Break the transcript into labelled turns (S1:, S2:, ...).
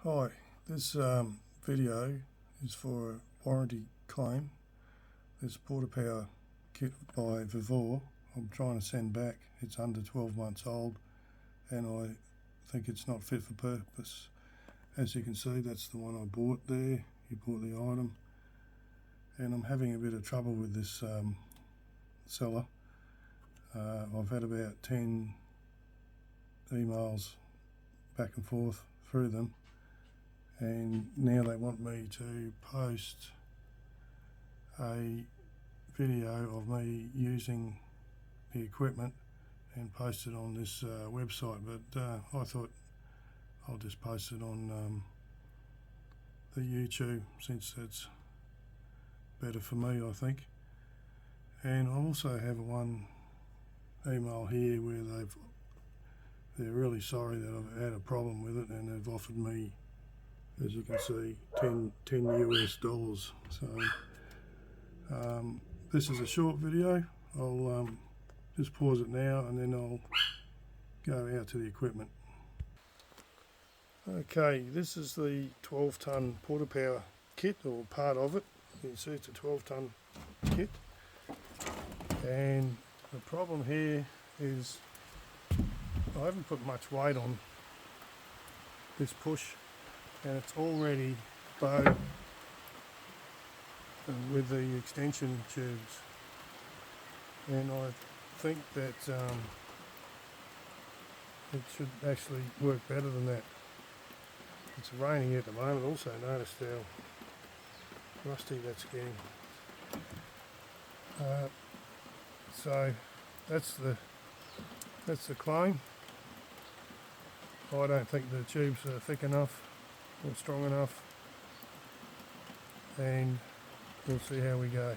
S1: Hi, this video is for a warranty claim. This porta power kit by VEVOR I'm trying to send back. It's under 12 months old and I think it's not fit for purpose. As you can see, that's the one I bought there. You bought the item, and I'm having a bit of trouble with this seller. I've had about 10 emails back and forth through them, and now they want me to post a video of me using the equipment and post it on this website, but I thought I'll just post it on the YouTube, since that's better for me, I think. And I also have one email here where they're really sorry that I've had a problem with it, and they've offered me, as you can see, 10 US dollars. So this is a short video. I'll just pause it now and then I'll go out to the equipment. Okay, this is the 12-ton porta power kit, or part of it. You can see it's a 12-ton kit, and the problem here is I haven't put much weight on this push, and it's already bowed with the extension tubes, and I think that it should actually work better than that. It's raining at the moment. Also noticed how rusty that's getting. So that's the claim. I don't think the tubes are thick enough or strong enough, and we'll see how we go.